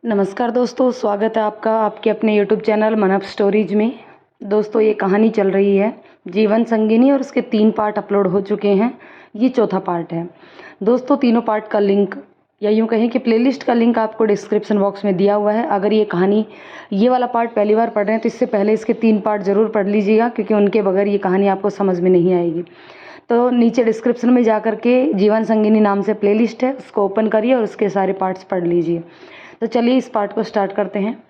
नमस्कार दोस्तों, स्वागत है आपका आपके अपने यूट्यूब चैनल मनप स्टोरीज में। दोस्तों, ये कहानी चल रही है जीवन संगिनी और उसके 3 पार्ट अपलोड हो चुके हैं। ये चौथा पार्ट है। दोस्तों, तीनों पार्ट का लिंक या यूँ कहें कि प्लेलिस्ट का लिंक आपको डिस्क्रिप्शन बॉक्स में दिया हुआ है। अगर ये कहानी ये वाला पार्ट पहली बार पढ़ रहे हैं तो इससे पहले इसके 3 पार्ट ज़रूर पढ़ लीजिएगा, क्योंकि उनके बगैर ये कहानी आपको समझ में नहीं आएगी। तो नीचे डिस्क्रिप्शन में जा कर के जीवन संगिनी नाम से प्लेलिस्ट है, उसको ओपन करिए और उसके सारे पार्ट्स पढ़ लीजिए। तो चलिए इस पार्ट को स्टार्ट करते हैं।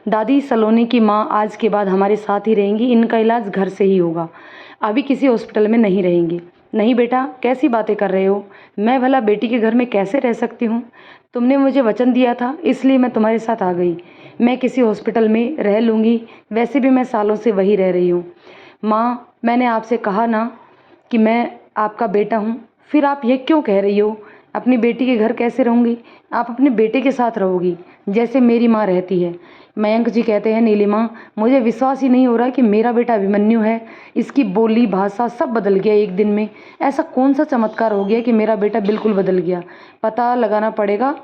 दादी सलोनी की माँ आज के बाद हमारे साथ ही रहेंगी। इनका इलाज घर से ही होगा, अभी किसी हॉस्पिटल में नहीं रहेंगी। नहीं बेटा, कैसी बातें कर रहे हो? मैं भला बेटी के घर में कैसे रह सकती हूँ? तुमने मुझे वचन दिया था, इसलिए मैं तुम्हारे साथ आ गई। मैं किसी हॉस्पिटल में रह लूँगी, वैसे भी मैं सालों से वही रह रही हूँ। माँ, मैंने आपसे कहा ना कि मैं आपका बेटा हूँ, फिर आप ये क्यों कह रही हो? अपनी बेटी के घर कैसे रहूँगी? आप अपने बेटे के साथ रहोगी, जैसे मेरी माँ रहती है। मयंक जी कहते हैं, नीलिमा, मुझे विश्वास ही नहीं हो रहा कि मेरा बेटा अभिमन्यु है। इसकी बोली भाषा सब बदल गया एक दिन में। ऐसा कौन सा चमत्कार हो गया कि मेरा बेटा बिल्कुल बदल गया? पता लगाना पड़ेगा,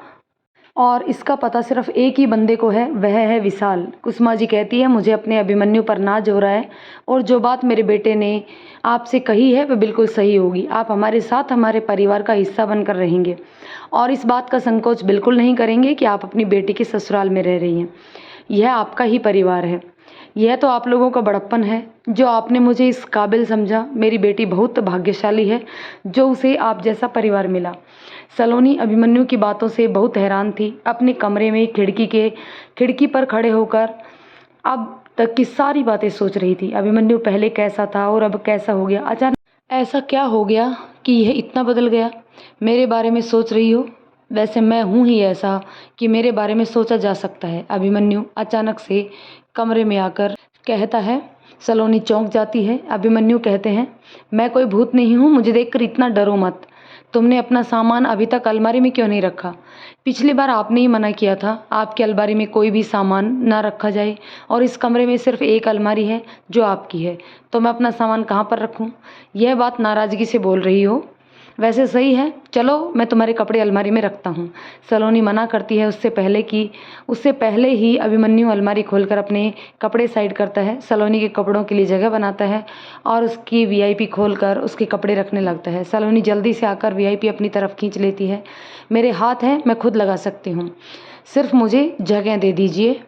और इसका पता सिर्फ एक ही बंदे को है, वह है विशाल। कुसुमा जी कहती है, मुझे अपने अभिमन्यु पर नाज हो रहा है, और जो बात मेरे बेटे ने आपसे कही है वह बिल्कुल सही होगी। आप हमारे साथ हमारे परिवार का हिस्सा बनकर रहेंगे, और इस बात का संकोच बिल्कुल नहीं करेंगे कि आप अपनी बेटी के ससुराल में रह रही हैं। यह आपका ही परिवार है। यह तो आप लोगों का बड़प्पन है जो आपने मुझे इस काबिल समझा। मेरी बेटी बहुत भाग्यशाली है जो उसे आप जैसा परिवार मिला। सलोनी अभिमन्यु की बातों से बहुत हैरान थी। अपने कमरे में खिड़की पर खड़े होकर अब तक की सारी बातें सोच रही थी। अभिमन्यु पहले कैसा था और अब कैसा हो गया? अचानक ऐसा क्या हो गया कि यह इतना बदल गया? मेरे बारे में सोच रही हो? वैसे मैं हूँ ही ऐसा कि मेरे बारे में सोचा जा सकता है। अभिमन्यु अचानक से कमरे में आकर कहता है। सलोनी चौंक जाती है। अभिमन्यु कहते हैं, मैं कोई भूत नहीं हूँ, मुझे देखकर इतना डरो मत। तुमने अपना सामान अभी तक अलमारी में क्यों नहीं रखा? पिछली बार आपने ही मना किया था आपकी अलमारी में कोई भी सामान ना रखा जाए, और इस कमरे में सिर्फ एक अलमारी है जो आपकी है, तो मैं अपना सामान कहाँ पर रखूँ? यह बात नाराज़गी से बोल रही हो? वैसे सही है, चलो मैं तुम्हारे कपड़े अलमारी में रखता हूँ। सलोनी मना करती है उससे पहले ही अभिमन्यु अलमारी खोलकर अपने कपड़े साइड करता है, सलोनी के कपड़ों के लिए जगह बनाता है और उसकी वीआईपी खोलकर उसके कपड़े रखने लगता है। सलोनी जल्दी से आकर वीआईपी अपनी तरफ खींच लेती है। मेरे हाथ हैं, मैं खुद लगा सकती हूँ, सिर्फ मुझे जगह दे दीजिए।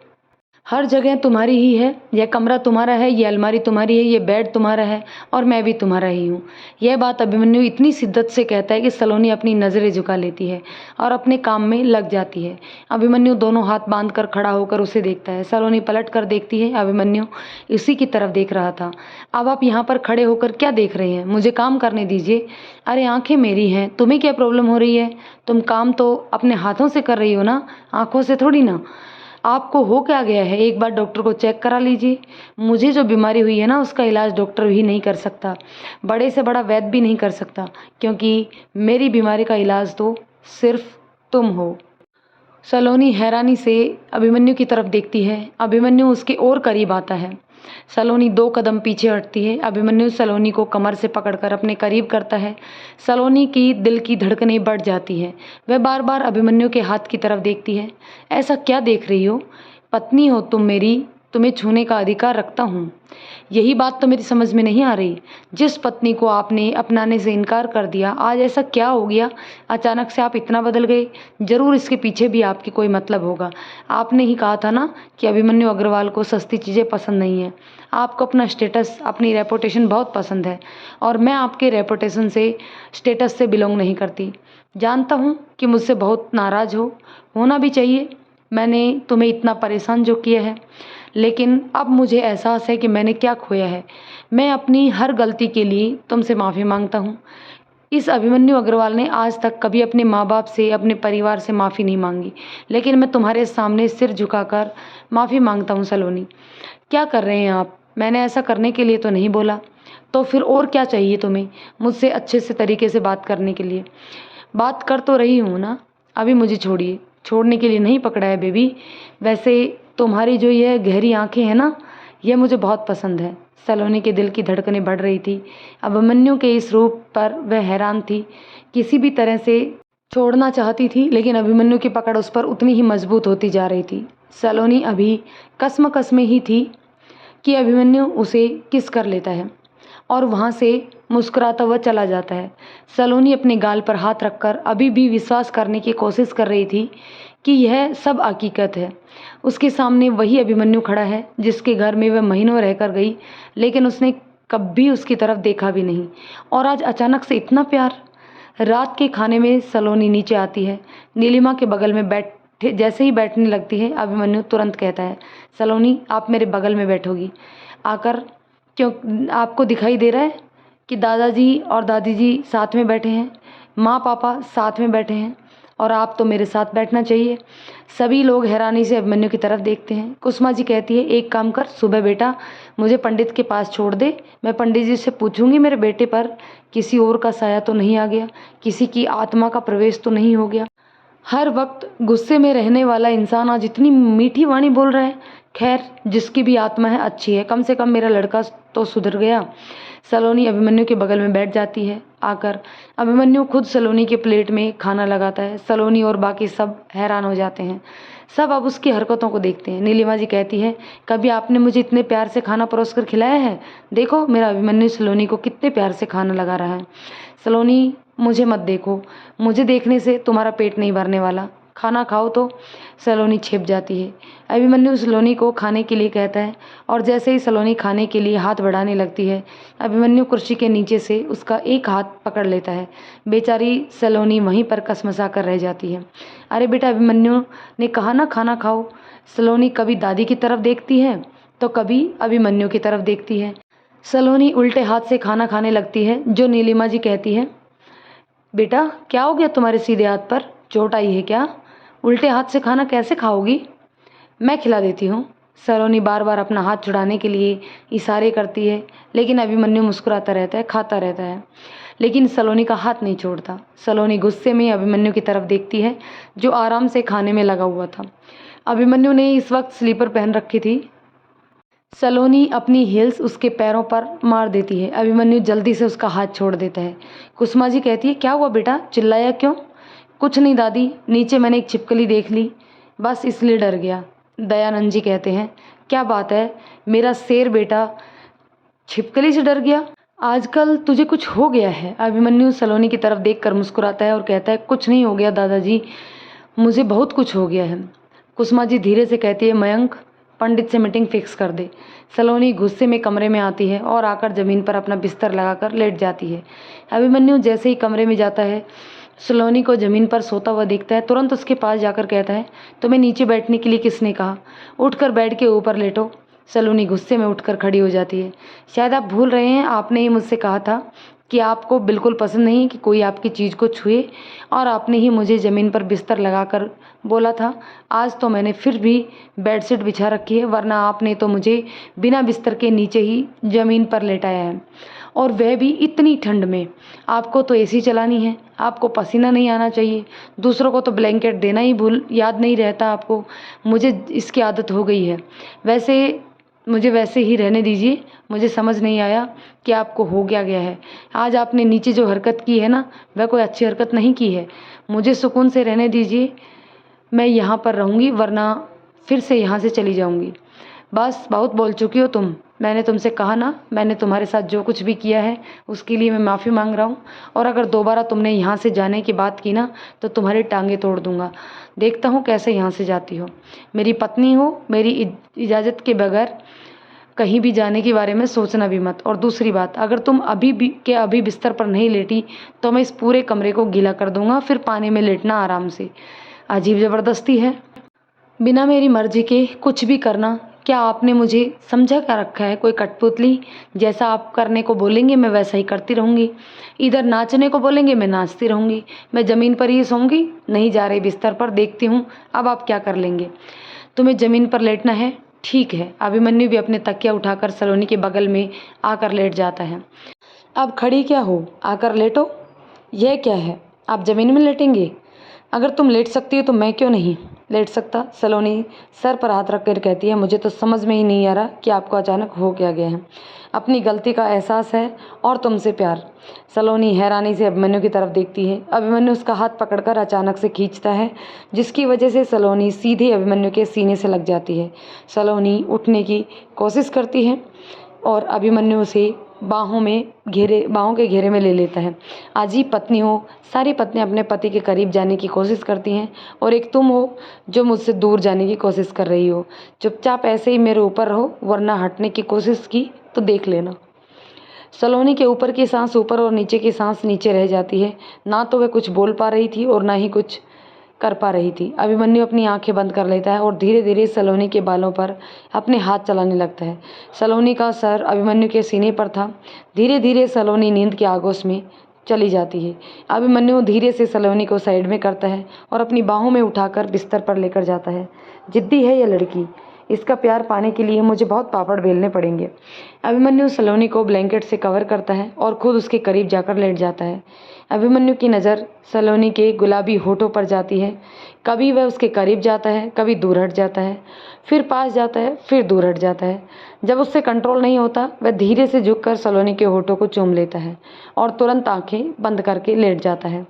हर जगह तुम्हारी ही है। यह कमरा तुम्हारा है, ये अलमारी तुम्हारी है, ये बेड तुम्हारा है, और मैं भी तुम्हारा ही हूँ। यह बात अभिमन्यु इतनी शिद्दत से कहता है कि सलोनी अपनी नज़रें झुका लेती है और अपने काम में लग जाती है। अभिमन्यु दोनों हाथ बांधकर खड़ा होकर उसे देखता है। सलोनी पलट कर देखती है। अभिमन्यु इसी की तरफ देख रहा था। अब आप यहाँ पर खड़े होकर क्या देख रहे हैं? मुझे काम करने दीजिए। अरे आंखें मेरी हैं, तुम्हें क्या प्रॉब्लम हो रही है? तुम काम तो अपने हाथों से कर रही हो ना, आँखों से थोड़ी ना। आपको हो क्या गया है? एक बार डॉक्टर को चेक करा लीजिए। मुझे जो बीमारी हुई है ना, उसका इलाज डॉक्टर भी नहीं कर सकता, बड़े से बड़ा वैद्य भी नहीं कर सकता, क्योंकि मेरी बीमारी का इलाज तो सिर्फ तुम हो। सलोनी हैरानी से अभिमन्यु की तरफ देखती है। अभिमन्यु उसके और करीब आता है। सलोनी 2 कदम पीछे हटती है। अभिमन्यु सलोनी को कमर से पकड़कर अपने करीब करता है। सलोनी की दिल की धड़कनें बढ़ जाती हैं। वह बार बार अभिमन्यु के हाथ की तरफ देखती है। ऐसा क्या देख रही हो? पत्नी हो तुम मेरी, तुम्हें छूने का अधिकार रखता हूँ। यही बात तो मेरी समझ में नहीं आ रही। जिस पत्नी को आपने अपनाने से इनकार कर दिया, आज ऐसा क्या हो गया? अचानक से आप इतना बदल गए। ज़रूर इसके पीछे भी आपकी कोई मतलब होगा। आपने ही कहा था ना कि अभिमन्यु अग्रवाल को सस्ती चीज़ें पसंद नहीं हैं। आपको अपना स्टेटस, अपनी रेपुटेशन बहुत पसंद है, और मैं आपके रेपुटेशन से, स्टेटस से बिलोंग नहीं करती। जानता हूँ कि मुझसे बहुत नाराज़ होना भी चाहिए। मैंने तुम्हें इतना परेशान जो किया है, लेकिन अब मुझे एहसास है कि मैंने क्या खोया है। मैं अपनी हर गलती के लिए तुमसे माफ़ी मांगता हूँ। इस अभिमन्यु अग्रवाल ने आज तक कभी अपने माँ बाप से, अपने परिवार से माफ़ी नहीं मांगी, लेकिन मैं तुम्हारे सामने सिर झुकाकर माफ़ी मांगता हूँ। सलोनी, क्या कर रहे हैं आप? मैंने ऐसा करने के लिए तो नहीं बोला। तो फिर और क्या चाहिए तुम्हें मुझसे अच्छे से तरीके से बात करने के लिए? बात कर तो रही हूँ ना, अभी मुझे छोड़िए। छोड़ने के लिए नहीं पकड़ा है बेबी। वैसे तुम्हारी जो ये गहरी आंखें हैं ना, ये मुझे बहुत पसंद है। सलोनी के दिल की धड़कनें बढ़ रही थी। अभिमन्यु के इस रूप पर वह हैरान थी। किसी भी तरह से छोड़ना चाहती थी, लेकिन अभिमन्यु की पकड़ उस पर उतनी ही मजबूत होती जा रही थी। सलोनी अभी कसम में ही थी कि अभिमन्यु उसे किस कर लेता है और वहाँ से मुस्कुराता हुआ चला जाता है। सलोनी अपने गाल पर हाथ रखकर अभी भी विश्वास करने की कोशिश कर रही थी कि यह सब हकीकत है। उसके सामने वही अभिमन्यु खड़ा है जिसके घर में वह महीनों रहकर गई, लेकिन उसने कभी उसकी तरफ देखा भी नहीं। और आज अचानक से इतना प्यार। रात के खाने में सलोनी नीचे आती है। नीलिमा के बगल में बैठे जैसे ही बैठने लगती है, अभिमन्यु तुरंत कहता है, सलोनी आप मेरे बगल में बैठोगी आकर? क्यों, आपको दिखाई दे रहा है कि दादाजी और दादी जी साथ में बैठे हैं, माँ पापा साथ में बैठे हैं और आप तो मेरे साथ बैठना चाहिए। सभी लोग हैरानी से अभिमन्यु की तरफ देखते हैं। कुसुमा जी कहती है, एक काम कर, सुबह बेटा मुझे पंडित के पास छोड़ दे। मैं पंडित जी से पूछूंगी मेरे बेटे पर किसी और का साया तो नहीं आ गया, किसी की आत्मा का प्रवेश तो नहीं हो गया। हर वक्त गुस्से में रहने वाला इंसान आज इतनी मीठी वाणी बोल रहा है। खैर, जिसकी भी आत्मा है अच्छी है, कम से कम मेरा लड़का तो सुधर गया। सलोनी अभिमन्यु के बगल में बैठ जाती है। आकर अभिमन्यु खुद सलोनी के प्लेट में खाना लगाता है। सलोनी और बाकी सब हैरान हो जाते हैं। सब अब उसकी हरकतों को देखते हैं। नीलिमा जी कहती है, कभी आपने मुझे इतने प्यार से खाना परोस कर खिलाया है? देखो मेरा अभिमन्यु सलोनी को कितने प्यार से खाना लगा रहा है। सलोनी मुझे मत देखो, मुझे देखने से तुम्हारा पेट नहीं भरने वाला, खाना खाओ तो। सलोनी छिप जाती है। अभिमन्यु सलोनी को खाने के लिए कहता है और जैसे ही सलोनी खाने के लिए हाथ बढ़ाने लगती है, अभिमन्यु कुर्सी के नीचे से उसका एक हाथ पकड़ लेता है। बेचारी सलोनी वहीं पर कसमसा कर रह जाती है। अरे बेटा, अभिमन्यु ने कहा ना खाना खाओ। सलोनी कभी दादी की तरफ देखती है तो कभी अभिमन्यु की तरफ देखती है। सलोनी उल्टे हाथ से खाना खाने लगती है। जो नीलिमा जी कहती है, बेटा क्या हो गया तुम्हारे सीधे हाथ पर, चोट आई है क्या? उल्टे हाथ से खाना कैसे खाओगी? मैं खिला देती हूँ। सलोनी बार बार अपना हाथ छुड़ाने के लिए इशारे करती है, लेकिन अभिमन्यु मुस्कुराता रहता है, खाता रहता है, लेकिन सलोनी का हाथ नहीं छोड़ता। सलोनी गुस्से में अभिमन्यु की तरफ देखती है जो आराम से खाने में लगा हुआ था। अभिमन्यु ने इस वक्त स्लीपर पहन रखी थी। सलोनी अपनी हील्स उसके पैरों पर मार देती है। अभिमन्यु जल्दी से उसका हाथ छोड़ देता है। कुसुमा जी कहती है, क्या हुआ बेटा, चिल्लाया क्यों? कुछ नहीं दादी, नीचे मैंने एक छिपकली देख ली, बस इसलिए डर गया। दयानंद जी कहते हैं, क्या बात है मेरा शेर बेटा, छिपकली से डर गया? आजकल तुझे कुछ हो गया है। अभिमन्यु सलोनी की तरफ देखकर मुस्कुराता है और कहता है, कुछ नहीं हो गया दादाजी, मुझे बहुत कुछ हो गया है। कुसुमा जी धीरे से कहती है, मयंक पंडित से मीटिंग फिक्स कर दे। सलोनी गुस्से में कमरे में आती है और आकर ज़मीन पर अपना बिस्तर लगाकर लेट जाती है। अभिमन्यु जैसे ही कमरे में जाता है, सलोनी को ज़मीन पर सोता हुआ देखता है। तुरंत उसके पास जाकर कहता है, तुम्हें नीचे बैठने के लिए किसने कहा? उठकर बेड के ऊपर लेटो। सलोनी गुस्से में उठकर खड़ी हो जाती है। शायद आप भूल रहे हैं, आपने ही मुझसे कहा था कि आपको बिल्कुल पसंद नहीं कि कोई आपकी चीज़ को छुए, और आपने ही मुझे ज़मीन पर बिस्तर लगाकर बोला था। आज तो मैंने फिर भी बेडशीट बिछा रखी है, वरना आपने तो मुझे बिना बिस्तर के नीचे ही ज़मीन पर लेटाया है, और वह भी इतनी ठंड में। आपको तो एसी चलानी है, आपको पसीना नहीं आना चाहिए, दूसरों को तो ब्लैंकेट देना ही याद नहीं रहता आपको। मुझे इसकी आदत हो गई है। मुझे वैसे ही रहने दीजिए। मुझे समझ नहीं आया कि आपको हो क्या गया है। आज आपने नीचे जो हरकत की है ना, वह कोई अच्छी हरकत नहीं की है। मुझे सुकून से रहने दीजिए, मैं यहाँ पर रहूँगी, वरना फिर से यहाँ से चली जाऊँगी। बस बहुत बोल चुकी हो तुम। मैंने तुमसे कहा ना, मैंने तुम्हारे साथ जो कुछ भी किया है उसके लिए मैं माफ़ी मांग रहा हूँ, और अगर दोबारा तुमने यहाँ से जाने की बात की ना तो तुम्हारी टांगें तोड़ दूँगा। देखता हूँ कैसे यहाँ से जाती हो। मेरी पत्नी हो, मेरी इजाज़त के बगैर कहीं भी जाने के बारे में सोचना भी मत। और दूसरी बात, अगर तुम अभी बिस्तर पर नहीं लेटी तो मैं इस पूरे कमरे को गीला कर दूँगा, फिर पानी में लेटना आराम से। अजीब ज़बरदस्ती है, बिना मेरी मर्जी के कुछ भी करना। क्या आपने मुझे समझा क्या रखा है, कोई कठपुतली? जैसा आप करने को बोलेंगे मैं वैसा ही करती रहूँगी। इधर नाचने को बोलेंगे मैं नाचती रहूँगी। मैं ज़मीन पर ही सोऊंगी, नहीं जा रही बिस्तर पर। देखती हूँ अब आप क्या कर लेंगे। तुम्हें ज़मीन पर लेटना है, ठीक है। अभिमन्यु भी अपने तकिया उठाकर सलोनी के बगल में आकर लेट जाता है। अब खड़ी क्या हो, आकर लेटो। यह क्या है, आप ज़मीन में लेटेंगे? अगर तुम लेट सकती हो तो मैं क्यों नहीं। लेट सकता। सलोनी सर पर हाथ रखकर कहती है, मुझे तो समझ में ही नहीं आ रहा कि आपको अचानक हो क्या गया है। अपनी गलती का एहसास है और तुमसे प्यार। सलोनी हैरानी से अभिमन्यु की तरफ देखती है। अभिमन्यु उसका हाथ पकड़कर अचानक से खींचता है, जिसकी वजह से सलोनी सीधे अभिमन्यु के सीने से लग जाती है। सलोनी उठने की कोशिश करती है और अभिमन्यु उसे बाहों के घेरे में ले लेता है। अजीब पत्नी हो, सारी पत्नियां अपने पति के करीब जाने की कोशिश करती हैं और एक तुम हो जो मुझसे दूर जाने की कोशिश कर रही हो। चुपचाप ऐसे ही मेरे ऊपर रहो, वरना हटने की कोशिश की तो देख लेना। सलोनी के ऊपर की सांस ऊपर और नीचे की सांस नीचे रह जाती है। ना तो वह कुछ बोल पा रही थी और ना ही कुछ कर पा रही थी। अभिमन्यु अपनी आंखें बंद कर लेता है और धीरे धीरे सलोनी के बालों पर अपने हाथ चलाने लगता है। सलोनी का सर अभिमन्यु के सीने पर था। धीरे धीरे सलोनी नींद के आगोश में चली जाती है। अभिमन्यु धीरे से सलोनी को साइड में करता है और अपनी बाहों में उठाकर बिस्तर पर लेकर जाता है। जिद्दी है यह लड़की, इसका प्यार पाने के लिए मुझे बहुत पापड़ बेलने पड़ेंगे। अभिमन्यु सलोनी को ब्लैंकेट से कवर करता है और खुद उसके करीब जाकर लेट जाता है। अभिमन्यु की नज़र सलोनी के गुलाबी होठों पर जाती है। कभी वह उसके करीब जाता है, कभी दूर हट जाता है, फिर पास जाता है, फिर दूर हट जाता है। जब उससे कंट्रोल नहीं होता, वह धीरे से झुककर सलोनी के होठों को चूम लेता है और तुरंत आंखें बंद करके लेट जाता है।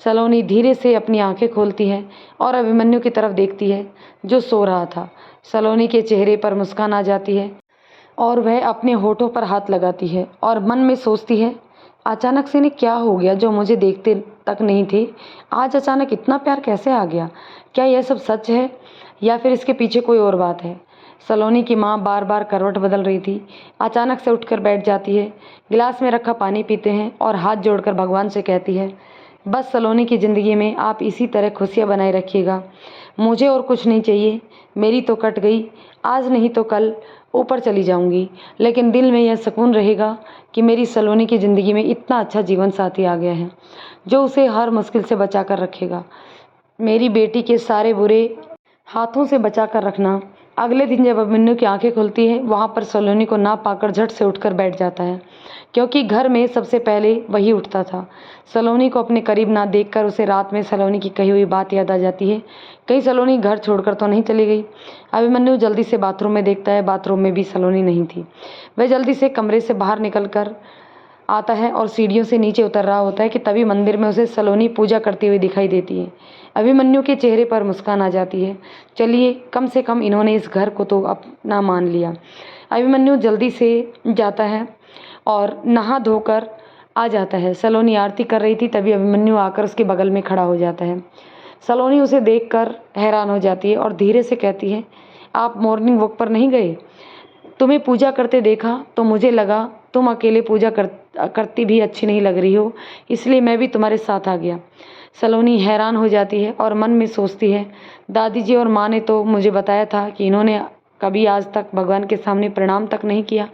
सलोनी धीरे से अपनी आंखें खोलती है और अभिमन्यु की तरफ देखती है, जो सो रहा था। सलोनी के चेहरे पर मुस्कान आ जाती है और वह अपने होठों पर हाथ लगाती है और मन में सोचती है, अचानक से इन्हें क्या हो गया जो मुझे देखते तक नहीं थे। आज अचानक इतना प्यार कैसे आ गया? क्या यह सब सच है या फिर इसके पीछे कोई और बात है? सलोनी की माँ बार बार करवट बदल रही थी। अचानक से उठकर बैठ जाती है, गिलास में रखा पानी पीते हैं और हाथ जोड़कर भगवान से कहती है, बस सलोनी की ज़िंदगी में आप इसी तरह खुशियाँ बनाए रखिएगा। मुझे और कुछ नहीं चाहिए। मेरी तो कट गई, आज नहीं तो कल ऊपर चली जाऊंगी, लेकिन दिल में यह सुकून रहेगा कि मेरी सलोनी की ज़िंदगी में इतना अच्छा जीवन साथी आ गया है, जो उसे हर मुश्किल से बचा कर रखेगा। मेरी बेटी के सारे बुरे हाथों से बचा कर रखना। अगले दिन जब अभिमन्यु की आंखें खुलती है, वहाँ पर सलोनी को ना पाकर झट से उठकर बैठ जाता है, क्योंकि घर में सबसे पहले वही उठता था। सलोनी को अपने करीब ना देखकर उसे रात में सलोनी की कही हुई बात याद आ जाती है। कहीं सलोनी घर छोड़कर तो नहीं चली गई। अभिमन्यु जल्दी से बाथरूम में देखता है, बाथरूम में भी सलोनी नहीं थी। वह जल्दी से कमरे से बाहर निकल कर आता है और सीढ़ियों से नीचे उतर रहा होता है कि तभी मंदिर में उसे सलोनी पूजा करती हुई दिखाई देती है। अभिमन्यु के चेहरे पर मुस्कान आ जाती है। चलिए, कम से कम इन्होंने इस घर को तो अपना मान लिया। अभिमन्यु जल्दी से जाता है और नहा धोकर आ जाता है। सलोनी आरती कर रही थी, तभी अभिमन्यु आकर उसके बगल में खड़ा हो जाता है। सलोनी उसे देखकर हैरान हो जाती है और धीरे से कहती है, आप मॉर्निंग वॉक पर नहीं गए? तुम्हें पूजा करते देखा तो मुझे लगा तुम अकेले पूजा करती भी अच्छी नहीं लग रही हो, इसलिए मैं भी तुम्हारे साथ आ गया। सलोनी हैरान हो जाती है और मन में सोचती है, दादी जी और माँ ने तो मुझे बताया था कि इन्होंने कभी आज तक भगवान के सामने प्रणाम तक नहीं किया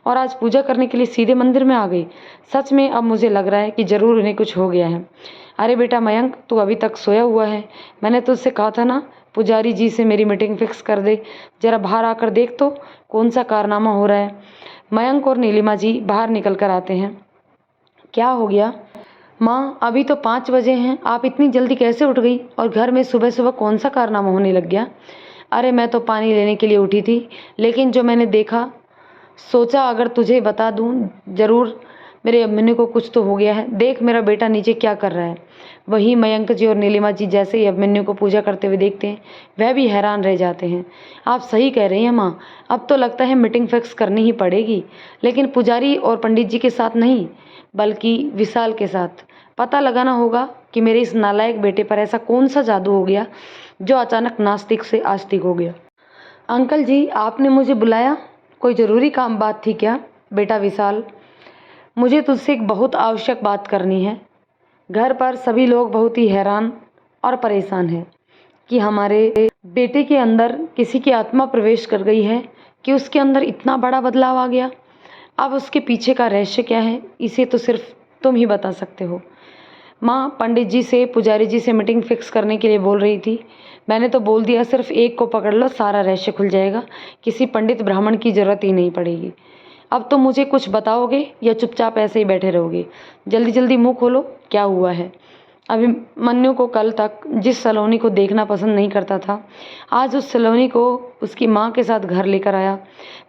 और आज पूजा करने के लिए सीधे मंदिर में आ गई। सच में अब मुझे लग रहा है कि ज़रूर इन्हें कुछ हो गया है। अरे बेटा मयंक, तू अभी तक सोया हुआ है? मैंने तुझसे कहा था ना, पुजारी जी से मेरी मीटिंग फिक्स कर दे। ज़रा बाहर आकर देख तो कौन सा कारनामा हो रहा है। मयंक और नीलिमा जी बाहर निकल कर आते हैं। क्या हो गया माँ? अभी तो 5 बजे हैं, आप इतनी जल्दी कैसे उठ गई और घर में सुबह सुबह कौन सा कारनामा होने लग गया? अरे मैं तो पानी लेने के लिए उठी थी, लेकिन जो मैंने देखा सोचा अगर तुझे बता दूं, ज़रूर मेरे अभिमन्यु को कुछ तो हो गया है। देख मेरा बेटा नीचे क्या कर रहा है। वहीं मयंक जी और नीलिमा जी जैसे ही अभिमन्यु को पूजा करते हुए देखते हैं, वह भी हैरान रह जाते हैं। आप सही कह रही हैं माँ, अब तो लगता है मीटिंग फिक्स करनी ही पड़ेगी, लेकिन पुजारी और पंडित जी के साथ नहीं, बल्कि विशाल के साथ। पता लगाना होगा कि मेरे इस नालायक बेटे पर ऐसा कौन सा जादू हो गया जो अचानक नास्तिक से आस्तिक हो गया। अंकल जी, आपने मुझे बुलाया? कोई ज़रूरी काम बात थी क्या? बेटा विशाल, मुझे तुझसे एक बहुत आवश्यक बात करनी है। घर पर सभी लोग बहुत ही हैरान और परेशान हैं कि हमारे बेटे के अंदर किसी की आत्मा प्रवेश कर गई है, कि उसके अंदर इतना बड़ा बदलाव आ गया। अब उसके पीछे का रहस्य क्या है, इसे तो सिर्फ तुम ही बता सकते हो। माँ पंडित जी से, पुजारी जी से मीटिंग फिक्स करने के लिए बोल रही थी। मैंने तो बोल दिया, सिर्फ एक को पकड़ लो, सारा रहस्य खुल जाएगा। किसी पंडित ब्राह्मण की ज़रूरत ही नहीं पड़ेगी। अब तो मुझे कुछ बताओगे या चुपचाप ऐसे ही बैठे रहोगे? जल्दी जल्दी मुंह खोलो, क्या हुआ है? अभिमन्यु को कल तक जिस सलोनी को देखना पसंद नहीं करता था, आज उस सलोनी को उसकी माँ के साथ घर लेकर आया।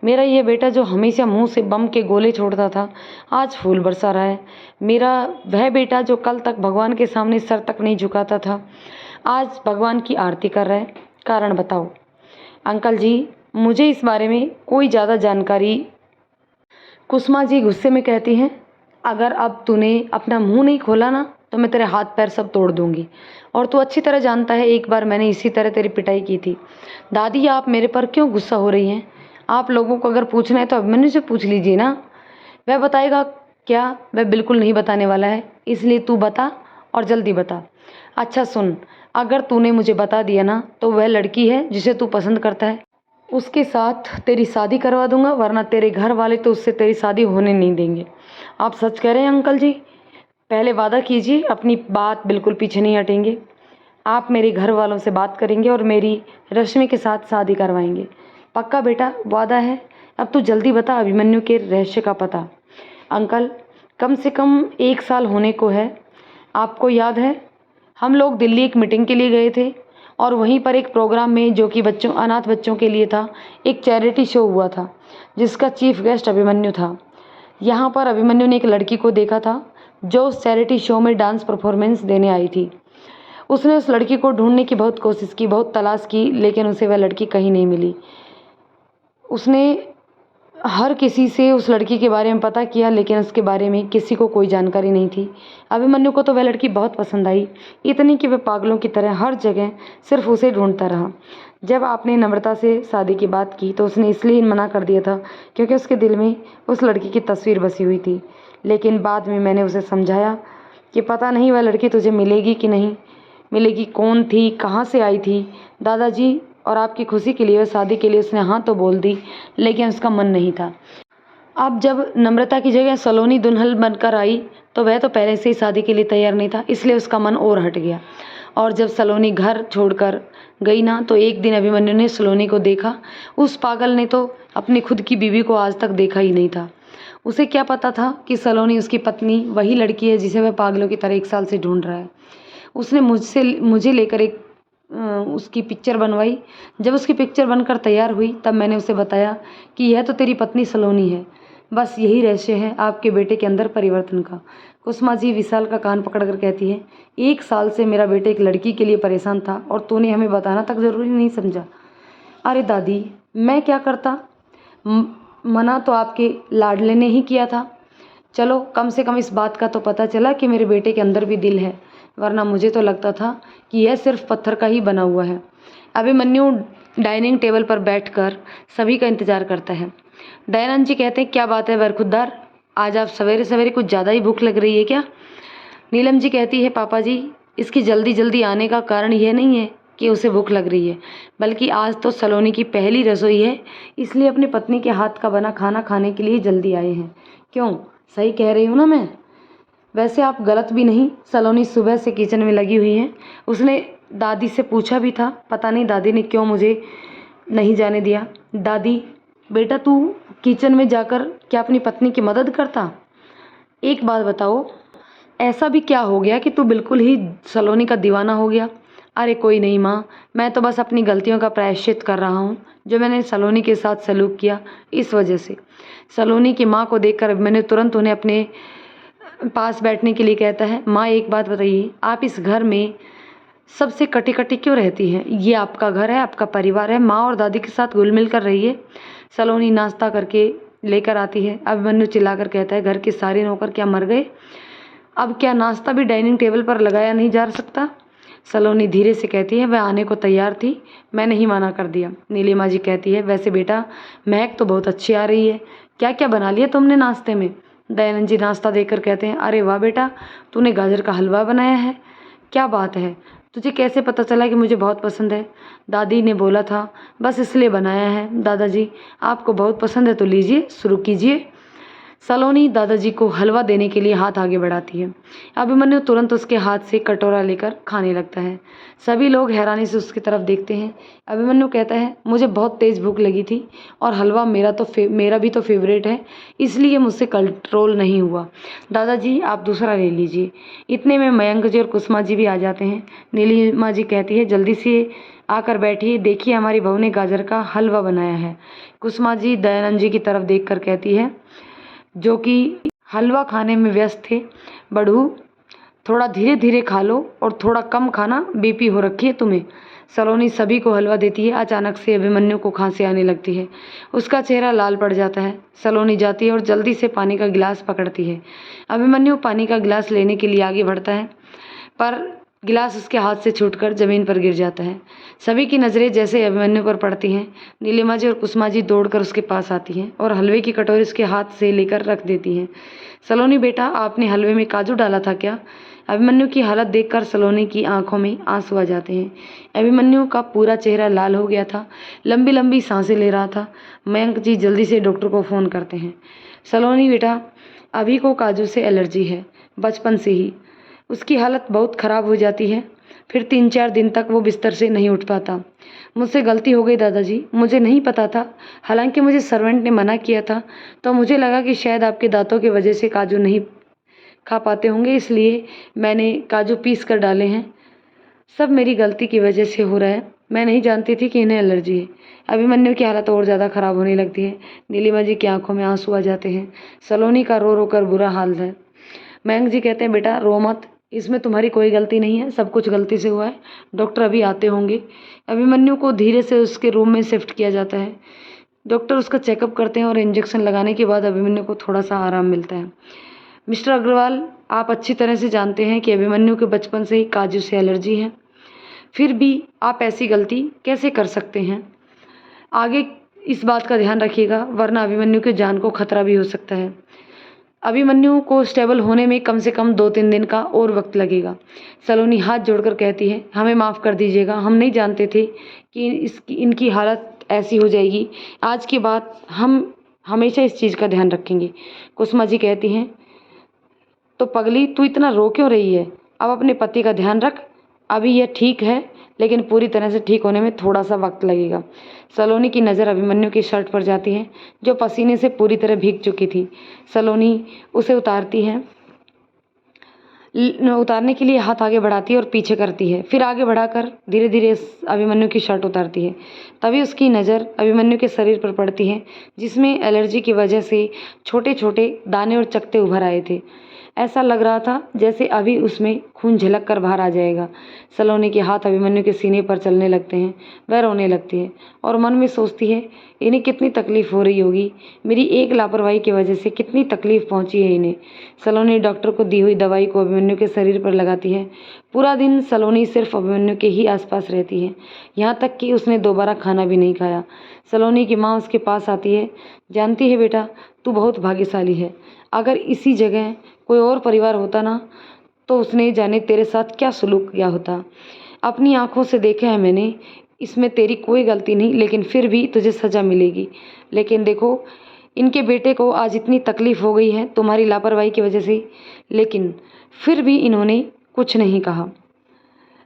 मेरा ये बेटा जो हमेशा मुंह से बम के गोले छोड़ता था, आज फूल बरसा रहा है। मेरा वह बेटा जो कल तक भगवान के सामने सर तक नहीं झुकाता था, आज भगवान की आरती कर रहा है। कारण बताओ। अंकल जी, मुझे इस बारे में कोई ज़्यादा जानकारी। कुसुमा जी गुस्से में कहती हैं, अगर अब तूने अपना मुंह नहीं खोला ना तो मैं तेरे हाथ पैर सब तोड़ दूंगी। और तू अच्छी तरह जानता है, एक बार मैंने इसी तरह तेरी पिटाई की थी। दादी, आप मेरे पर क्यों गुस्सा हो रही हैं? आप लोगों को अगर पूछना है तो अभिमन्यु से पूछ लीजिए ना, वह बताएगा। क्या? वह बिल्कुल नहीं बताने वाला है, इसलिए तू बता और जल्दी बता। अच्छा सुन, अगर तूने मुझे बता दिया ना तो वह लड़की है जिसे तू पसंद करता है, उसके साथ तेरी शादी करवा दूंगा, वरना तेरे घर वाले तो उससे तेरी शादी होने नहीं देंगे। आप सच कह रहे हैं अंकल जी? पहले वादा कीजिए, अपनी बात बिल्कुल पीछे नहीं हटेंगे। आप मेरे घर वालों से बात करेंगे और मेरी रश्मि के साथ शादी करवाएंगे। पक्का बेटा, वादा है? अब तू जल्दी बता अभिमन्यु के रहस्य का पता। अंकल, कम से कम 1 साल होने को है। आपको याद है, हम लोग दिल्ली एक मीटिंग के लिए गए थे और वहीं पर एक प्रोग्राम में, जो कि अनाथ बच्चों के लिए था, एक चैरिटी शो हुआ था जिसका चीफ गेस्ट अभिमन्यु था। यहाँ पर अभिमन्यु ने एक लड़की को देखा था जो उस चैरिटी शो में डांस परफॉर्मेंस देने आई थी। उसने उस लड़की को ढूंढने की बहुत कोशिश की, बहुत तलाश की, लेकिन उसे वह लड़की कहीं नहीं मिली। उसने हर किसी से उस लड़की के बारे में पता किया, लेकिन उसके बारे में किसी को कोई जानकारी नहीं थी। अभिमन्यु को तो वह लड़की बहुत पसंद आई, इतनी कि वह पागलों की तरह हर जगह सिर्फ उसे ढूंढता रहा। जब आपने नम्रता से शादी की बात की तो उसने इसलिए मना कर दिया था क्योंकि उसके दिल में उस लड़की की तस्वीर बसी हुई थी। लेकिन बाद में मैंने उसे समझाया कि पता नहीं वह लड़की तुझे मिलेगी कि नहीं मिलेगी, कौन थी, कहाँ से आई थी। दादाजी, और आपकी खुशी के लिए वह शादी के लिए उसने हाँ तो बोल दी, लेकिन उसका मन नहीं था। अब जब नम्रता की जगह सलोनी दुल्हन बनकर आई तो वह तो पहले से ही शादी के लिए तैयार नहीं था, इसलिए उसका मन और हट गया। और जब सलोनी घर छोड़कर गई ना तो एक दिन अभिमन्यु ने सलोनी को देखा। उस पागल ने तो अपनी खुद की बीवी को आज तक देखा ही नहीं था। उसे क्या पता था कि सलोनी उसकी पत्नी वही लड़की है जिसे वह पागलों की तरह 1 साल से ढूंढ रहा है। उसने मुझे लेकर एक उसकी पिक्चर बनवाई। जब उसकी पिक्चर बनकर तैयार हुई तब मैंने उसे बताया कि यह तो तेरी पत्नी सलोनी है। बस यही रहस्य है आपके बेटे के अंदर परिवर्तन का। कुसुमा जी विशाल का कान पकड़कर कहती है, 1 साल से मेरा बेटा एक लड़की के लिए परेशान था और तूने हमें बताना तक ज़रूरी नहीं समझा। अरे दादी, मैं क्या करता, मना तो आपके लाडले ने ही किया था। चलो, कम से कम इस बात का तो पता चला कि मेरे बेटे के अंदर भी दिल है, वरना मुझे तो लगता था कि यह सिर्फ पत्थर का ही बना हुआ है। अभिमन्यु डाइनिंग टेबल पर बैठकर सभी का इंतजार करता है। दयानंद जी कहते हैं, क्या बात है बरखुद्दार, आज आप सवेरे सवेरे कुछ ज़्यादा ही भूख लग रही है क्या? नीलम जी कहती है, पापा जी, इसकी जल्दी जल्दी आने का कारण यह नहीं है कि उसे भूख लग रही है, बल्कि आज तो सलोनी की पहली रसोई है, इसलिए अपनी पत्नी के हाथ का बना खाना खाने के लिए जल्दी आए हैं। क्यों, सही कह रही हूँ ना मैं? वैसे आप गलत भी नहीं, सलोनी सुबह से किचन में लगी हुई हैं। उसने दादी से पूछा भी था, पता नहीं दादी ने क्यों मुझे नहीं जाने दिया। दादी, बेटा तू किचन में जाकर क्या अपनी पत्नी की मदद करता? एक बात बताओ, ऐसा भी क्या हो गया कि तू बिल्कुल ही सलोनी का दीवाना हो गया? अरे कोई नहीं माँ, मैं तो बस अपनी गलतियों का प्रायश्चित कर रहा हूँ, जो मैंने सलोनी के साथ सलूक किया इस वजह से। सलोनी की माँ को देखकर मैंने तुरंत उन्हें अपने पास बैठने के लिए कहता है। माँ, एक बात बताइए, आप इस घर में सबसे कटी कटी क्यों रहती हैं? ये आपका घर है, आपका परिवार है, माँ और दादी के साथ घुल मिल कर रहिए। सलोनी नाश्ता करके लेकर आती है। अभिमन्यु चिल्लाकर कहता है, घर के सारे नौकर क्या मर गए? अब क्या नाश्ता भी डाइनिंग टेबल पर लगाया नहीं जा सकता? सलोनी धीरे से कहती है, वह आने को तैयार थी, मैंने ही मना कर दिया। नीलिमा जी कहती है, वैसे बेटा महक तो बहुत अच्छी आ रही है, क्या क्या बना लिया तुमने नाश्ते में? दयानंद जी नाश्ता देकर कहते हैं, अरे वाह बेटा, तूने गाजर का हलवा बनाया है, क्या बात है, तुझे कैसे पता चला कि मुझे बहुत पसंद है? दादी ने बोला था, बस इसलिए बनाया है। दादाजी, आपको बहुत पसंद है तो लीजिए, शुरू कीजिए। सलोनी दादाजी को हलवा देने के लिए हाथ आगे बढ़ाती है। अभिमन्यु तुरंत उसके हाथ से कटोरा लेकर खाने लगता है। सभी लोग हैरानी से उसकी तरफ देखते हैं। अभिमन्यु कहता है, मुझे बहुत तेज़ भूख लगी थी और हलवा मेरा भी तो फेवरेट है, इसलिए मुझसे कंट्रोल नहीं हुआ। दादाजी आप दूसरा ले लीजिए। इतने में मयंक जी और कुसुमा जी भी आ जाते हैं। नीलिमा जी कहती है, जल्दी से आकर बैठिए, देखिए हमारी बहू ने गाजर का हलवा बनाया है। कुसुमा जी दयानंद जी की तरफ देख कर कहती है, जो कि हलवा खाने में व्यस्त थे, बड़ू थोड़ा धीरे धीरे खा लो और थोड़ा कम खाना, बीपी हो रखी है तुम्हें। सलोनी सभी को हलवा देती है। अचानक से अभिमन्यु को खांसी आने लगती है। उसका चेहरा लाल पड़ जाता है। सलोनी जाती है और जल्दी से पानी का गिलास पकड़ती है। अभिमन्यु पानी का गिलास लेने के लिए आगे बढ़ता है, पर गिलास उसके हाथ से छूटकर ज़मीन पर गिर जाता है। सभी की नज़रें जैसे अभिमन्यु पर पड़ती हैं। नीलिमा जी और कुसुमा जी दौड़कर उसके पास आती हैं और हलवे की कटोरी उसके हाथ से लेकर रख देती हैं। सलोनी बेटा, आपने हलवे में काजू डाला था क्या? अभिमन्यु की हालत देखकर सलोनी की आंखों में आंसू आ जाते हैं। अभिमन्यु का पूरा चेहरा लाल हो गया था, लंबी लंबी सांसें ले रहा था। मयंक जी जल्दी से डॉक्टर को फ़ोन करते हैं। सलोनी बेटा, अभी को काजू से एलर्जी है, बचपन से ही। उसकी हालत बहुत ख़राब हो जाती है, फिर 3-4 दिन तक वो बिस्तर से नहीं उठ पाता। मुझसे गलती हो गई दादाजी, मुझे नहीं पता था। हालांकि मुझे सर्वेंट ने मना किया था, तो मुझे लगा कि शायद आपके दांतों की वजह से काजू नहीं खा पाते होंगे, इसलिए मैंने काजू पीस कर डाले हैं। सब मेरी गलती की वजह से हो रहा है। मैं नहीं जानती थी कि इन्हें एलर्जी है। अभिमन्यु की हालत और ज़्यादा ख़राब होने लगती है। नीलिमा जी की आंखों में आंसू आ जाते हैं। सलोनी का रो रो कर बुरा हाल है। मयंक जी कहते हैं, बेटा रो मत, इसमें तुम्हारी कोई गलती नहीं है, सब कुछ गलती से हुआ है। डॉक्टर अभी आते होंगे। अभिमन्यु को धीरे से उसके रूम में शिफ्ट किया जाता है। डॉक्टर उसका चेकअप करते हैं और इंजेक्शन लगाने के बाद अभिमन्यु को थोड़ा सा आराम मिलता है। मिस्टर अग्रवाल, आप अच्छी तरह से जानते हैं कि अभिमन्यु के बचपन से ही काजू से एलर्जी है, फिर भी आप ऐसी गलती कैसे कर सकते हैं? आगे इस बात का ध्यान रखिएगा, वरना अभिमन्यु की जान को खतरा भी हो सकता है। अभिमन्यु को स्टेबल होने में कम से कम 2-3 दिन का और वक्त लगेगा। सलोनी हाथ जोड़कर कहती है, हमें माफ़ कर दीजिएगा, हम नहीं जानते थे कि इनकी हालत ऐसी हो जाएगी। आज के बाद हम हमेशा इस चीज़ का ध्यान रखेंगे। कुसुमा जी कहती हैं, तो पगली तू इतना रो क्यों रही है? अब अपने पति का ध्यान रख। अभी यह ठीक है, लेकिन पूरी तरह से ठीक होने में थोड़ा सा वक्त लगेगा। सलोनी की नज़र अभिमन्यु की शर्ट पर जाती है, जो पसीने से पूरी तरह भीग चुकी थी। सलोनी उसे उतारती है, उतारने के लिए हाथ आगे बढ़ाती है और पीछे करती है, फिर आगे बढ़ाकर धीरे धीरे अभिमन्यु की शर्ट उतारती है। तभी उसकी नज़र अभिमन्यु के शरीर पर पड़ती है, जिसमें एलर्जी की वजह से छोटे छोटे दाने और चकत्ते उभर आए थे। ऐसा लग रहा था जैसे अभी उसमें खून झलक कर बाहर आ जाएगा। सलोनी के हाथ अभिमन्यु के सीने पर चलने लगते हैं। वह रोने लगती है और मन में सोचती है, इन्हें कितनी तकलीफ़ हो रही होगी, मेरी एक लापरवाही की वजह से कितनी तकलीफ़ पहुंची है इन्हें। सलोनी डॉक्टर को दी हुई दवाई को अभिमन्यु के शरीर पर लगाती है। पूरा दिन सलोनी सिर्फ अभिमन्यु के ही आसपास रहती है, यहाँ तक कि उसने दोबारा खाना भी नहीं खाया। सलोनी की माँ उसके पास आती है। जानती है बेटा, तू बहुत भाग्यशाली है। अगर इसी जगह कोई और परिवार होता ना, तो उसने जाने तेरे साथ क्या सलूक किया होता। अपनी आंखों से देखा है मैंने, इसमें तेरी कोई गलती नहीं, लेकिन फिर भी तुझे सज़ा मिलेगी। लेकिन देखो, इनके बेटे को आज इतनी तकलीफ़ हो गई है तुम्हारी लापरवाही की वजह से, लेकिन फिर भी इन्होंने कुछ नहीं कहा।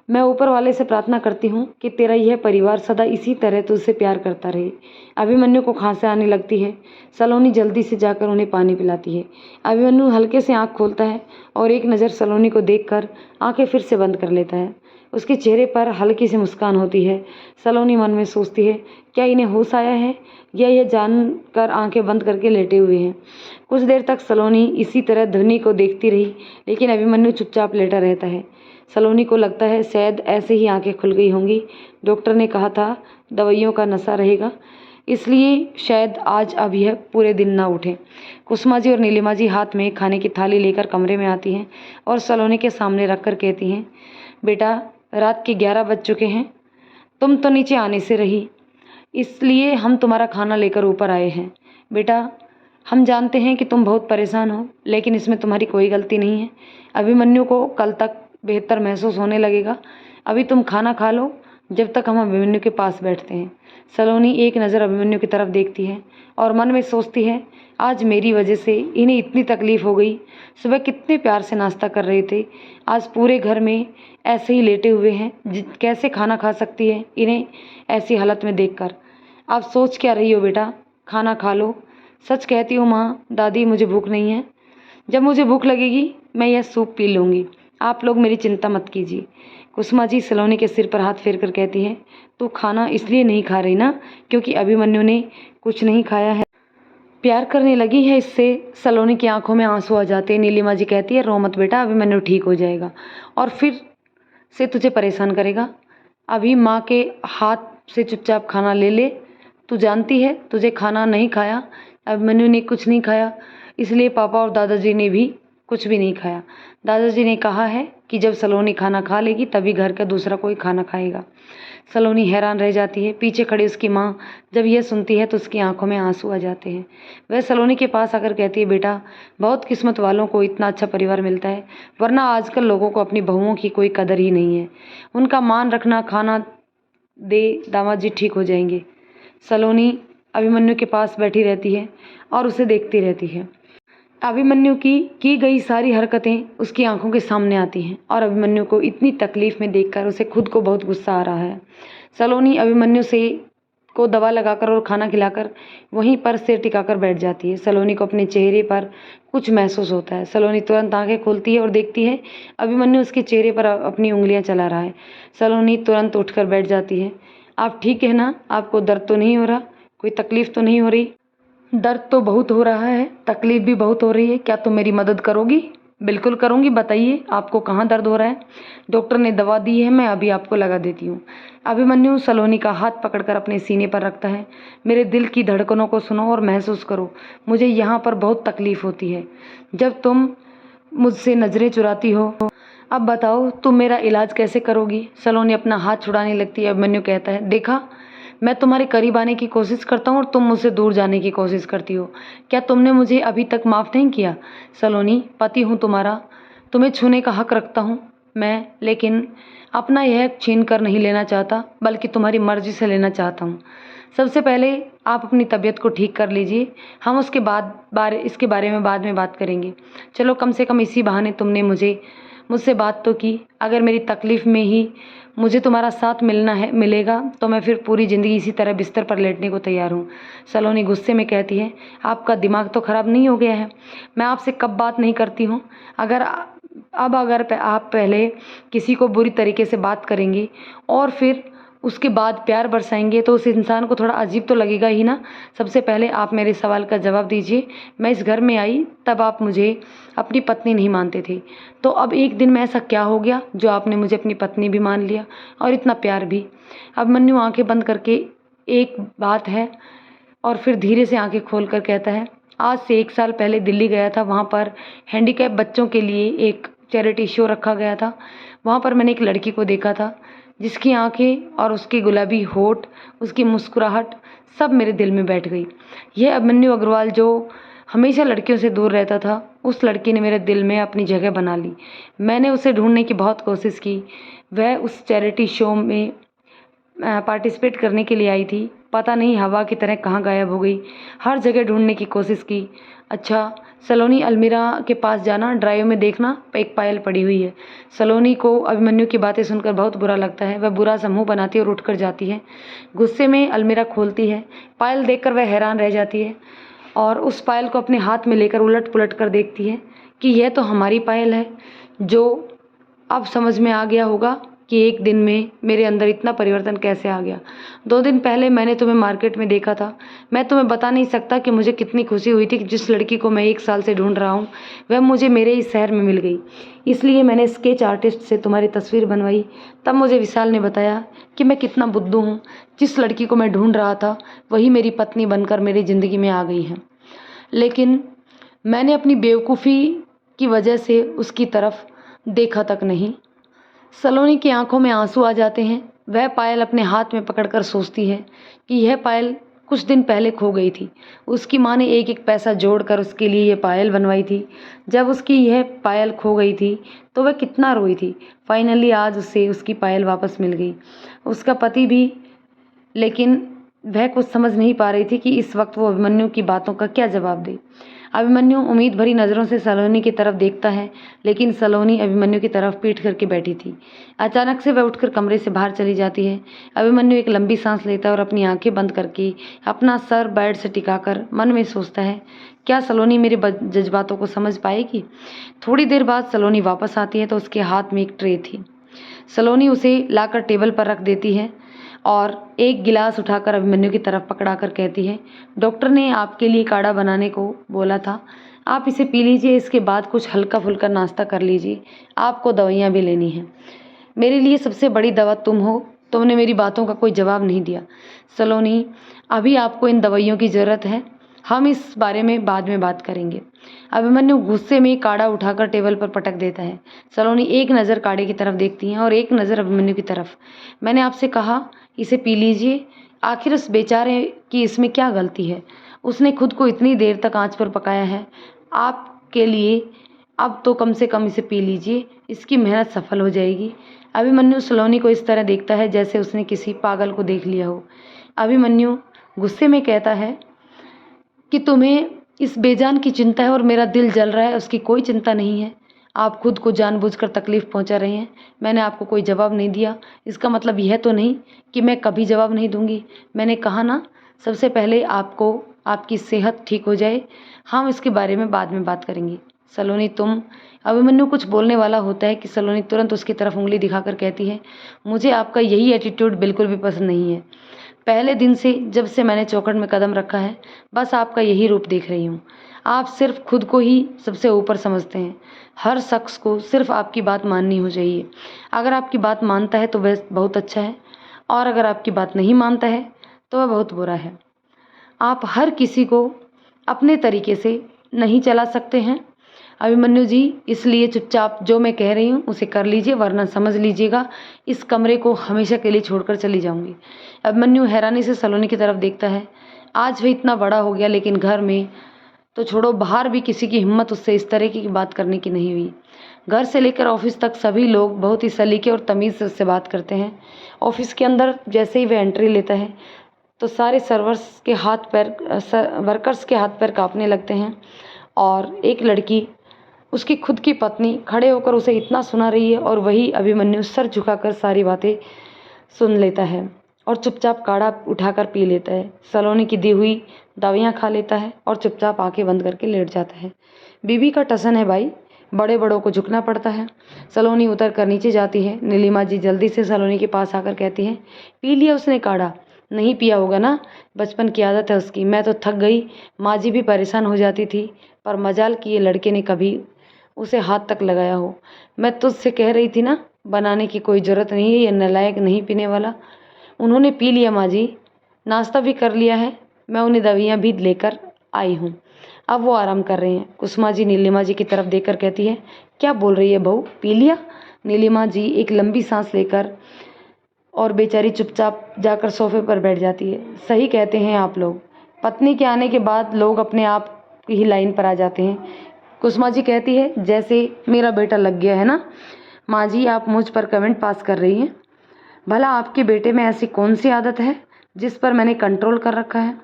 मैं ऊपर वाले से प्रार्थना करती हूँ कि तेरा यह परिवार सदा इसी तरह तुझसे प्यार करता रहे। अभिमन्यु को खांसी आने लगती है। सलोनी जल्दी से जाकर उन्हें पानी पिलाती है। अभिमन्यु हल्के से आँख खोलता है और एक नज़र सलोनी को देखकर आंखें फिर से बंद कर लेता है। उसके चेहरे पर हल्की सी मुस्कान होती है। सलोनी मन में सोचती है, क्या इन्हें होश आया है या यह जानकर आंखें बंद करके लेटे हुए हैं। कुछ देर तक सलोनी इसी तरह ध्वनि को देखती रही, लेकिन अभिमन्यु चुपचाप लेटा रहता है। सलोनी को लगता है शायद ऐसे ही आंखें खुल गई होंगी। डॉक्टर ने कहा था दवाइयों का नशा रहेगा, इसलिए शायद आज अब यह पूरे दिन ना उठे। कुसुमा जी और नीलिमा जी हाथ में खाने की थाली लेकर कमरे में आती हैं और सलोनी के सामने रखकर कहती हैं, बेटा रात के 11 बज चुके हैं, तुम तो नीचे आने से रही, इसलिए हम तुम्हारा खाना लेकर ऊपर आए हैं। बेटा हम जानते हैं कि तुम बहुत परेशान हो, लेकिन इसमें तुम्हारी कोई गलती नहीं है। अभिमन्यु को कल तक बेहतर महसूस होने लगेगा। अभी तुम खाना खा लो, जब तक हम अभिमन्यु के पास बैठते हैं। सलोनी एक नज़र अभिमन्यु की तरफ देखती है और मन में सोचती है, आज मेरी वजह से इन्हें इतनी तकलीफ़ हो गई। सुबह कितने प्यार से नाश्ता कर रहे थे, आज पूरे घर में ऐसे ही लेटे हुए हैं। कैसे खाना खा सकती है इन्हें ऐसी हालत में देखकर। आप सोच क्या रही हो बेटा, खाना खा लो। सच कहती हूँ माँ, दादी मुझे भूख नहीं है। जब मुझे भूख लगेगी मैं यह सूप पी लूँगी, आप लोग मेरी चिंता मत कीजिए। कुसुमा जी सलोनी के सिर पर हाथ फेर कर कहती है, तू खाना इसलिए नहीं खा रही ना क्योंकि अभिमन्यु ने कुछ नहीं खाया है। प्यार करने लगी है इससे। सलोनी की आंखों में आंसू आ जाते हैं। नीलिमा जी कहती है, रो मत बेटा, अभिमन्यु ठीक हो जाएगा और फिर से तुझे परेशान करेगा। अभी माँ के हाथ से चुपचाप खाना ले ले। तू जानती है तुझे खाना नहीं खाया, अभिमन्यु ने कुछ नहीं खाया, इसलिए पापा और दादाजी ने भी कुछ भी नहीं खाया। दादाजी ने कहा है कि जब सलोनी खाना खा लेगी तभी घर का दूसरा कोई खाना खाएगा। सलोनी हैरान रह जाती है। पीछे खड़ी उसकी माँ जब यह सुनती है तो उसकी आंखों में आंसू आ जाते हैं। वह सलोनी के पास आकर कहती है, बेटा बहुत किस्मत वालों को इतना अच्छा परिवार मिलता है, वरना आजकल लोगों को अपनी बहुओं की कोई कदर ही नहीं है। उनका मान रखना, खाना दे, दामाद जी ठीक हो जाएंगे। सलोनी अभिमन्यु के पास बैठी रहती है और उसे देखती रहती है। अभिमन्यु की गई सारी हरकतें उसकी आंखों के सामने आती हैं और अभिमन्यु को इतनी तकलीफ़ में देखकर उसे खुद को बहुत गुस्सा आ रहा है। सलोनी अभिमन्यु को दवा लगाकर और खाना खिलाकर वहीं पर सिर टिकाकर बैठ जाती है। सलोनी को अपने चेहरे पर कुछ महसूस होता है। सलोनी तुरंत आंखें खोलती है और देखती है अभिमन्यु उसके चेहरे पर अपनी उंगलियां चला रहा है। सलोनी तुरंत उठकर बैठ जाती है। आप ठीक है ना? आपको दर्द तो नहीं हो रहा? कोई तकलीफ़ तो नहीं हो रही? दर्द तो बहुत हो रहा है, तकलीफ़ भी बहुत हो रही है। क्या तुम मेरी मदद करोगी? बिल्कुल करूँगी, बताइए आपको कहाँ दर्द हो रहा है? डॉक्टर ने दवा दी है, मैं अभी आपको लगा देती हूँ। अभिमन्यु सलोनी का हाथ पकड़कर अपने सीने पर रखता है। मेरे दिल की धड़कनों को सुनो और महसूस करो, मुझे यहाँ पर बहुत तकलीफ़ होती है जब तुम मुझसे नज़रें चुराती हो। अब बताओ तुम मेरा इलाज कैसे करोगी? सलोनी अपना हाथ छुड़ाने लगती है। अभिमन्यु कहता है, देखा मैं तुम्हारे करीब आने की कोशिश करता हूँ और तुम मुझसे दूर जाने की कोशिश करती हो। क्या तुमने मुझे अभी तक माफ़ नहीं किया? सलोनी, पति हूँ तुम्हारा, तुम्हें छूने का हक रखता हूँ मैं, लेकिन अपना यह हक छीन कर नहीं लेना चाहता, बल्कि तुम्हारी मर्जी से लेना चाहता हूँ। सबसे पहले आप अपनी तबीयत को ठीक कर लीजिए, हम इसके बारे में बाद में बात करेंगे। चलो कम से कम इसी बहाने तुमने मुझसे बात तो की। अगर मेरी तकलीफ़ में ही मुझे तुम्हारा साथ मिलेगा तो मैं फिर पूरी ज़िंदगी इसी तरह बिस्तर पर लेटने को तैयार हूँ। सलोनी गुस्से में कहती है, आपका दिमाग तो ख़राब नहीं हो गया है? मैं आपसे कब बात नहीं करती हूँ? अगर आप पहले किसी को बुरी तरीके से बात करेंगे और फिर उसके बाद प्यार बरसाएंगे तो उस इंसान को थोड़ा अजीब तो लगेगा ही ना। सबसे पहले आप मेरे सवाल का जवाब दीजिए। मैं इस घर में आई तब आप मुझे अपनी पत्नी नहीं मानते थे, तो अब एक दिन में ऐसा क्या हो गया जो आपने मुझे अपनी पत्नी भी मान लिया और इतना प्यार भी? अभिमन्यु आंखें बंद करके एक बात है और फिर धीरे से आंखें खोलकर कहता है, आज से 1 साल पहले दिल्ली गया था। वहाँ पर हैंडीकैप बच्चों के लिए एक चैरिटी शो रखा गया था। वहाँ पर मैंने एक लड़की को देखा था जिसकी आंखें और उसके गुलाबी होठ, उसकी मुस्कुराहट सब मेरे दिल में बैठ गई। यह अभिमन्यु अग्रवाल जो हमेशा लड़कियों से दूर रहता था, उस लड़की ने मेरे दिल में अपनी जगह बना ली। मैंने उसे ढूंढने की बहुत कोशिश की। वह उस चैरिटी शो में पार्टिसिपेट करने के लिए आई थी, पता नहीं हवा की तरह कहाँ गायब हो गई। हर जगह ढूंढने की कोशिश की। अच्छा सलोनी, अलमीरा के पास जाना, ड्राइव में देखना, एक पायल पड़ी हुई है। सलोनी को अभिमन्यु की बातें सुनकर बहुत बुरा लगता है। वह बुरा सा मुँह बनाती है और उठकर जाती है। गुस्से में अलमीरा खोलती है। पायल देखकर वह हैरान रह जाती है और उस पायल को अपने हाथ में लेकर उलट पुलट कर देखती है कि यह तो हमारी पायल है। जो अब समझ में आ गया होगा कि एक दिन में मेरे अंदर इतना परिवर्तन कैसे आ गया। 2 दिन पहले मैंने तुम्हें मार्केट में देखा था। मैं तुम्हें बता नहीं सकता कि मुझे कितनी खुशी हुई थी कि जिस लड़की को मैं 1 साल से ढूंढ रहा हूँ वह मुझे मेरे ही शहर में मिल गई। इसलिए मैंने स्केच आर्टिस्ट से तुम्हारी तस्वीर बनवाई। तब मुझे विशाल ने बताया कि मैं कितना बुद्धू हूँ। जिस लड़की को मैं ढूंढ रहा था वही मेरी पत्नी बनकर मेरी ज़िंदगी में आ गई है, लेकिन मैंने अपनी बेवकूफ़ी की वजह से उसकी तरफ देखा तक नहीं। सलोनी की आंखों में आंसू आ जाते हैं। वह पायल अपने हाथ में पकड़कर सोचती है कि यह पायल कुछ दिन पहले खो गई थी। उसकी माँ ने एक एक पैसा जोड़कर उसके लिए ये पायल बनवाई थी। जब उसकी यह पायल खो गई थी तो वह कितना रोई थी। फाइनली आज उसे उसकी पायल वापस मिल गई। उसका पति भी, लेकिन वह कुछ समझ नहीं पा रही थी कि इस वक्त वो अभिमन्यु की बातों का क्या जवाब दे। अभिमन्यु उम्मीद भरी नज़रों से सलोनी की तरफ देखता है, लेकिन सलोनी अभिमन्यु की तरफ पीठ करके बैठी थी। अचानक से वह उठकर कमरे से बाहर चली जाती है। अभिमन्यु एक लंबी सांस लेता है और अपनी आंखें बंद करके अपना सर बेड से टिकाकर मन में सोचता है, क्या सलोनी मेरे जज्बातों को समझ पाएगी। थोड़ी देर बाद सलोनी वापस आती है तो उसके हाथ में एक ट्रे थी। सलोनी उसे लाकर टेबल पर रख देती है और एक गिलास उठाकर अभिमन्यु की तरफ पकड़ाकर कहती है, डॉक्टर ने आपके लिए काढ़ा बनाने को बोला था, आप इसे पी लीजिए, इसके बाद कुछ हल्का फुल्का नाश्ता कर लीजिए, आपको दवाइयाँ भी लेनी हैं। मेरे लिए सबसे बड़ी दवा तुम हो। तुमने मेरी बातों का कोई जवाब नहीं दिया। सलोनी, अभी आपको इन दवाइयों की ज़रूरत है, हम इस बारे में बाद में बात करेंगे। अभिमन्यु गुस्से में काढ़ा उठाकर टेबल पर पटक देता है। सलोनी एक नज़र काढ़े की तरफ देखती है और एक नज़र अभिमन्यु की तरफ। मैंने आपसे कहा इसे पी लीजिए, आखिर उस बेचारे की इसमें क्या गलती है। उसने खुद को इतनी देर तक आंच पर पकाया है आपके लिए, अब तो कम से कम इसे पी लीजिए, इसकी मेहनत सफल हो जाएगी। अभिमन्यु सलोनी को इस तरह देखता है जैसे उसने किसी पागल को देख लिया हो। अभिमन्यु गुस्से में कहता है कि तुम्हें इस बेजान की चिंता है और मेरा दिल जल रहा है, उसकी कोई चिंता नहीं है। आप खुद को जानबूझकर तकलीफ़ पहुंचा रहे हैं। मैंने आपको कोई जवाब नहीं दिया, इसका मतलब यह तो नहीं कि मैं कभी जवाब नहीं दूंगी। मैंने कहा ना, सबसे पहले आपको आपकी सेहत ठीक हो जाए, हम इसके बारे में बाद में बात करेंगे। सलोनी तुम, अभिमन्यु कुछ बोलने वाला होता है कि सलोनी तुरंत उसकी तरफ उंगली दिखाकर कहती है, मुझे आपका यही एटीट्यूड बिल्कुल भी पसंद नहीं है। पहले दिन से जब से मैंने चौखट में कदम रखा है, बस आपका यही रूप देख रही हूँ। आप सिर्फ खुद को ही सबसे ऊपर समझते हैं। हर शख्स को सिर्फ आपकी बात माननी हो चाहिए। अगर आपकी बात मानता है तो वह बहुत अच्छा है, और अगर आपकी बात नहीं मानता है तो वह बहुत बुरा है। आप हर किसी को अपने तरीके से नहीं चला सकते हैं अभिमन्यु जी, इसलिए चुपचाप जो मैं कह रही हूँ उसे कर लीजिए, वरना समझ लीजिएगा इस कमरे को हमेशा के लिए छोड़कर चली जाऊंगी। अभिमन्यु हैरानी से सलोनी की तरफ देखता है। आज वह इतना बड़ा हो गया, लेकिन घर में तो छोड़ो, बाहर भी किसी की हिम्मत उससे इस तरह की बात करने की नहीं हुई। घर से लेकर ऑफिस तक सभी लोग बहुत ही सलीके और तमीज़ से उससे बात करते हैं। ऑफिस के अंदर जैसे ही वह एंट्री लेता है तो सारे वर्कर्स के हाथ पैर कांपने लगते हैं, और एक लड़की, उसकी खुद की पत्नी, खड़े होकर उसे इतना सुना रही है, और वही अभिमन्यु सर झुकाकर सारी बातें सुन लेता है और चुपचाप काढ़ा उठाकर पी लेता है। सलोनी की दी हुई दवाइयाँ खा लेता है और चुपचाप आंखें बंद करके लेट जाता है। बीबी का टसन है भाई, बड़े बड़ों को झुकना पड़ता है। सलोनी उतर कर नीचे जाती है। नीलिमा जी जल्दी से सलोनी के पास आकर कहती हैं, पी लिया उसने काढ़ा? नहीं पिया होगा ना, बचपन की आदत है उसकी। मैं तो थक गई, माँ जी भी परेशान हो जाती थी, पर मजाल कि ये लड़के ने कभी उसे हाथ तक लगाया हो। मैं तुझसे कह रही थी ना, बनाने की कोई ज़रूरत नहीं है, ये नालायक नहीं पीने वाला। उन्होंने पी लिया माँ जी, नाश्ता भी कर लिया है, मैं उन्हें दवाइयाँ भी लेकर आई हूँ, अब वो आराम कर रहे हैं। कुसुमा जी नीलिमा जी की तरफ देखकर कहती है, क्या बोल रही है बहू, पी लिया? नीलिमा जी एक लंबी सांस लेकर और बेचारी चुपचाप जाकर सोफे पर बैठ जाती है। सही कहते हैं आप लोग, पत्नी के आने के बाद लोग अपने आप की ही लाइन पर आ जाते हैं। कुसुमा जी कहती है, जैसे मेरा बेटा लग गया है ना। माँ जी आप मुझ पर कमेंट पास कर रही हैं, भला आपके बेटे में ऐसी कौन सी आदत है जिस पर मैंने कंट्रोल कर रखा है।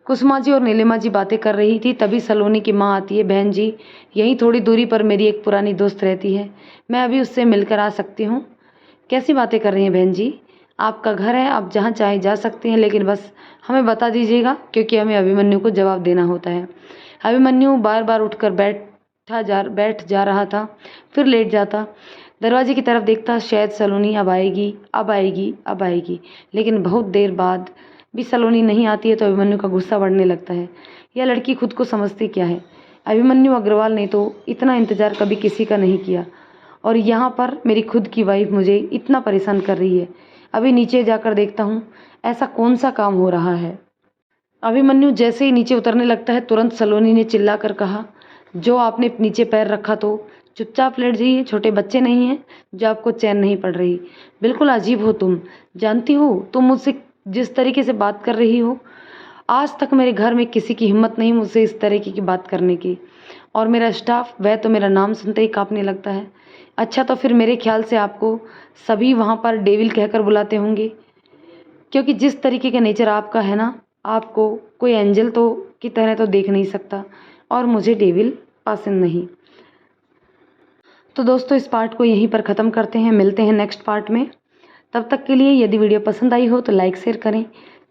कुसुमा जी और नीलिमा जी बातें कर रही थी, तभी सलोनी की माँ आती है। बहन जी, यहीं थोड़ी दूरी पर मेरी एक पुरानी दोस्त रहती है, मैं अभी उससे मिलकर आ सकती हूँ। कैसी बातें कर रही हैं बहन जी, आपका घर है, आप जहाँ चाहे जा सकती हैं, लेकिन बस हमें बता दीजिएगा, क्योंकि हमें अभिमन्यु को जवाब देना होता है। अभिमन्यु बार बार उठकर बैठ जा रहा था, फिर लेट जाता, दरवाजे की तरफ देखता, शायद सलोनी अब आएगी, अब आएगी, अब आएगी, लेकिन बहुत देर बाद भी सलोनी नहीं आती है तो अभिमन्यु का गुस्सा बढ़ने लगता है। यह लड़की खुद को समझती क्या है। अभिमन्यु अग्रवाल ने तो इतना इंतज़ार कभी किसी का नहीं किया, और यहाँ पर मेरी खुद की वाइफ मुझे इतना परेशान कर रही है। अभी नीचे जाकर देखता हूँ ऐसा कौन सा काम हो रहा है। अभिमन्यु जैसे ही नीचे उतरने लगता है, तुरंत सलोनी ने चिल्लाकर कहा, जो आपने नीचे पैर रखा तो चुपचाप लेट जाइए, छोटे बच्चे नहीं हैं जो आपको चैन नहीं पड़ रही। बिल्कुल अजीब हो तुम, जानती हो तुम मुझसे जिस तरीके से बात कर रही हो, आज तक मेरे घर में किसी की हिम्मत नहीं मुझसे इस तरीके की बात करने की, और मेरा स्टाफ वह तो मेरा नाम सुनते ही काँपने लगता है। अच्छा, तो फिर मेरे ख्याल से आपको सभी वहाँ पर डेविल कहकर बुलाते होंगे, क्योंकि जिस तरीके का नेचर आपका है ना, आपको कोई एंजल तो की तरह तो देख नहीं सकता, और मुझे डेविल पसंद नहीं। तो दोस्तों इस पार्ट को यहीं पर ख़त्म करते हैं, मिलते हैं नेक्स्ट पार्ट में। तब तक के लिए यदि वीडियो पसंद आई हो तो लाइक शेयर करें,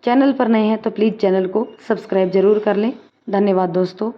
चैनल पर नए हैं तो प्लीज़ चैनल को सब्सक्राइब ज़रूर कर लें। धन्यवाद दोस्तों।